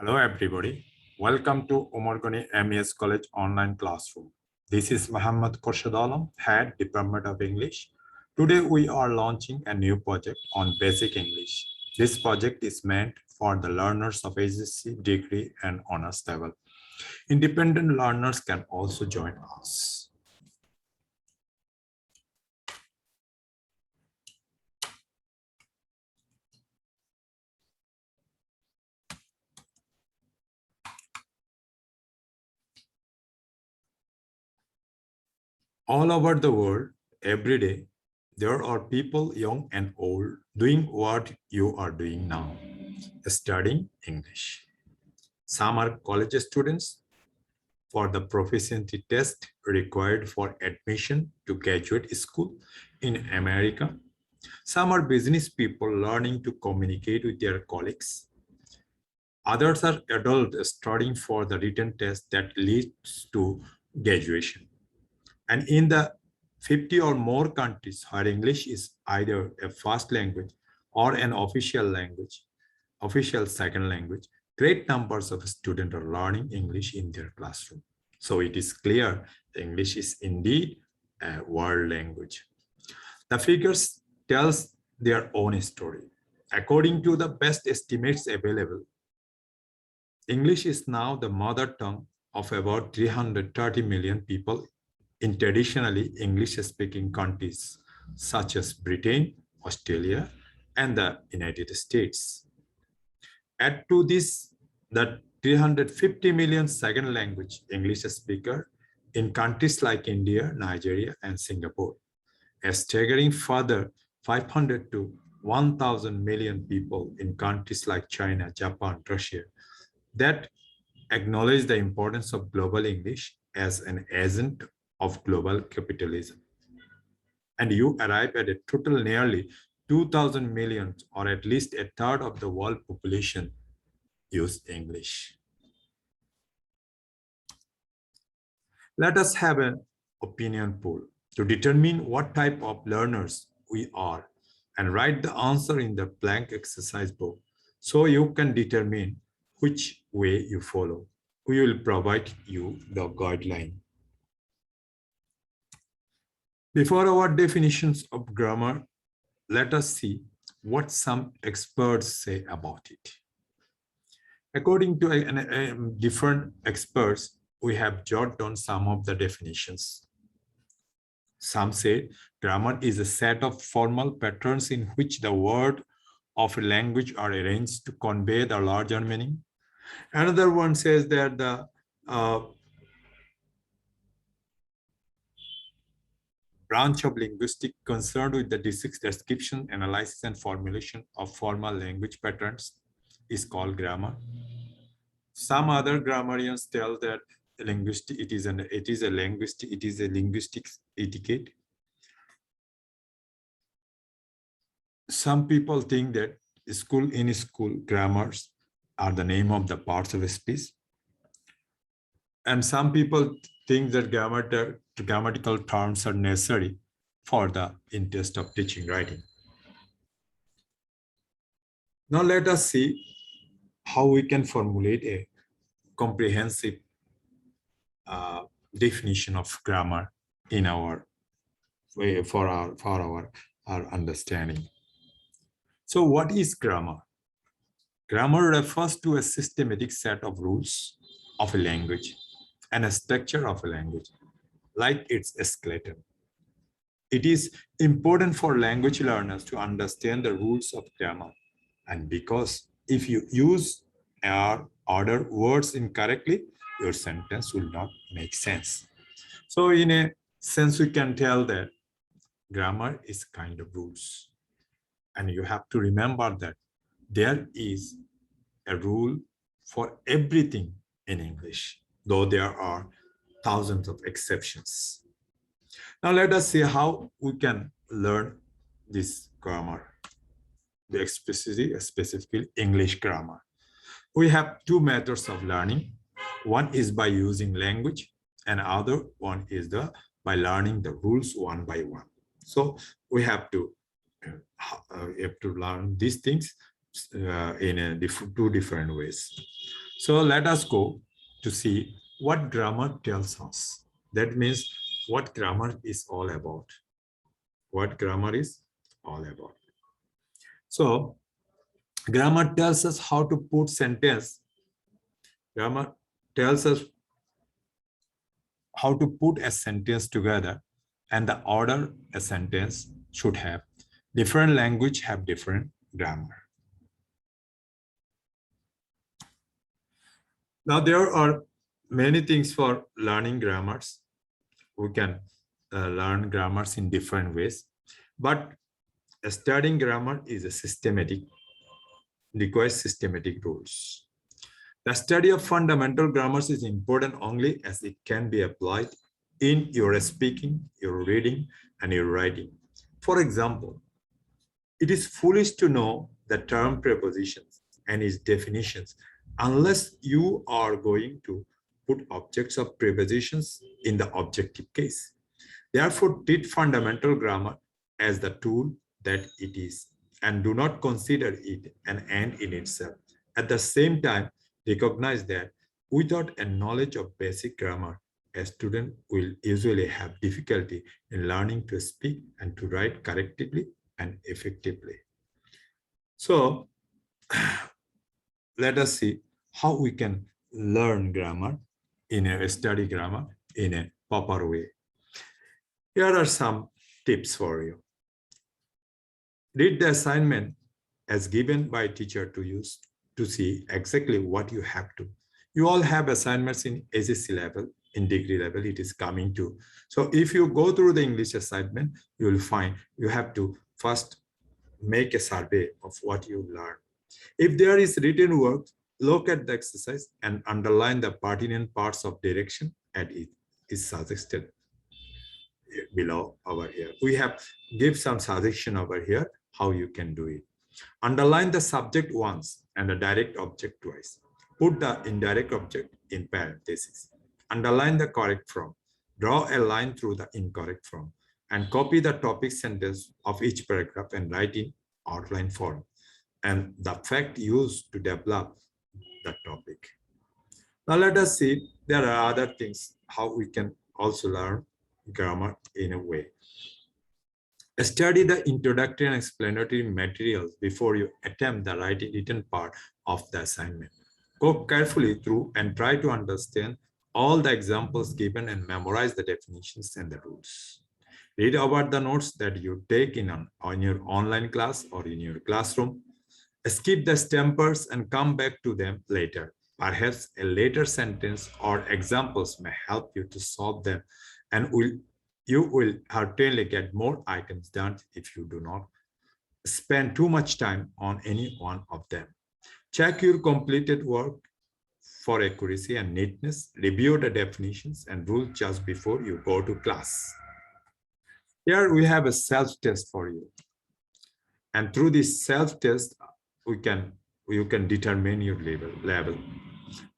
Hello everybody. Welcome to OmarGani MES College online classroom. This is Mohammed Khurshed Alam Head, Department of English. Today we are launching a new project on basic English. This project is meant for the learners of HSC, degree and honors level. Independent learners can also join us. All over the world, every day, there are people, young and old, doing what you are doing now, studying English. Some are college students for the proficiency test required for admission to graduate school in America. Some are business people learning to communicate with their colleagues. Others are adults studying for the written test that leads to graduation. And in the 50 or more countries where English is either a first language or an official language, official second language, great numbers of students are learning English in their classroom. So it is clear English is indeed a world language. The figures tells their own story. According to the best estimates available, English is now the mother tongue of about 330 million people in traditionally English-speaking countries such as Britain, Australia, and the United States. Add to this the 350 million second language English speaker in countries like India, Nigeria, and Singapore. A staggering further 500 to 1,000 million people in countries like China, Japan, Russia that acknowledge the importance of global English as an agent of global capitalism. And you arrive at a total nearly 2,000 million, or at least a third of the world population use English. Let us have an opinion poll to determine what type of learners we are and write the answer in the blank exercise book so you can determine which way you follow. We will provide you the guideline. Before our definitions of grammar, let us see what some experts say about it. According to different experts, we have jotted down some of the definitions. Some say grammar is a set of formal patterns in which the words of a language are arranged to convey the larger meaning. Another one says that the branch of linguistics concerned with the description, analysis, and formulation of formal language patterns is called grammar. Some other grammarians tell that linguistic it is a linguistic etiquette. Some people think that school grammars are the name of the parts of a speech. And some people think that grammatical terms are necessary for the interest of teaching writing. Now let us see how we can formulate a comprehensive definition of grammar in our way for our understanding. So what is grammar? Grammar refers to a systematic set of rules of a language and a structure of a language, like its skeleton. It is important for language learners to understand the rules of grammar, and because if you use or order words incorrectly, your sentence will not make sense. So in a sense, we can tell that grammar is kind of rules. And you have to remember that there is a rule for everything in English, though there are thousands of exceptions. Now let us see how we can learn this grammar, specifically English grammar. We have two methods of learning. One is by using language, and other one is by learning the rules one by one. So we have to learn these things in two different ways. So let us go to see what grammar tells us. That means what grammar is all about. What grammar is all about. So grammar tells us how to put sentence. Grammar tells us how to put a sentence together and the order a sentence should have. Different language have different grammar. Now there are many things for learning grammars. We can learn grammars in different ways, but studying grammar is a systematic, requires systematic rules. The study of fundamental grammars is important only as it can be applied in your speaking, your reading, and your writing. For example, it is foolish to know the term prepositions and its definitions unless you are going to put objects of prepositions in the objective case. Therefore, treat fundamental grammar as the tool that it is and do not consider it an end in itself. At the same time, recognize that without a knowledge of basic grammar, a student will usually have difficulty in learning to speak and to write correctly and effectively. So let us see how we can learn grammar study grammar in a proper way. Here are some tips for you. Read the assignment as given by teacher to use to see exactly what you have to. You all have assignments in SSC level, in degree level, it is coming to. So if you go through the English assignment, you will find you have to first make a survey of what you learn. If there is written work, look at the exercise and underline the pertinent parts of direction and it is suggested below over here. We have give some suggestion over here how you can do it. Underline the subject once and the direct object twice. Put the indirect object in parentheses. Underline the correct form. Draw a line through the incorrect form and copy the topic sentence of each paragraph and write in outline form and the fact used to develop the topic. Now let us see, there are other things how we can also learn grammar in a way. Study the introductory and explanatory materials before you attempt the written part of the assignment. Go carefully through and try to understand all the examples given and memorize the definitions and the rules. Read about the notes that you take on your online class or in your classroom. Skip the stampers and come back to them later. Perhaps a later sentence or examples may help you to solve them and you will certainly get more items done if you do not spend too much time on any one of them. Check your completed work for accuracy and neatness. Review the definitions and rules just before you go to class. Here we have a self-test for you. And through this self-test, you can determine your level.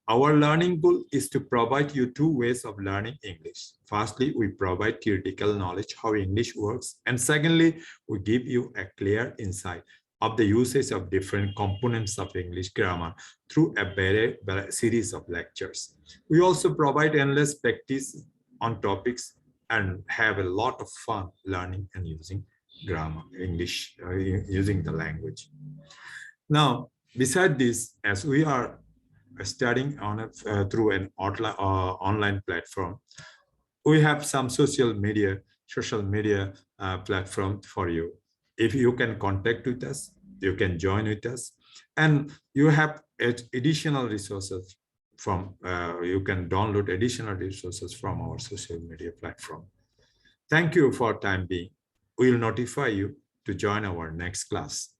Our learning goal is to provide you two ways of learning English. Firstly, we provide theoretical knowledge how English works. And secondly, we give you a clear insight of the usage of different components of English grammar through a series of lectures. We also provide endless practice on topics and have a lot of fun learning and using grammar, English, using the language. Now, beside this, as we are studying through an online platform, we have some social media platform for you. If you can contact with us, you can join with us, and you have additional resources from you can download additional resources from our social media platform. Thank you for time being. We will notify you to join our next class.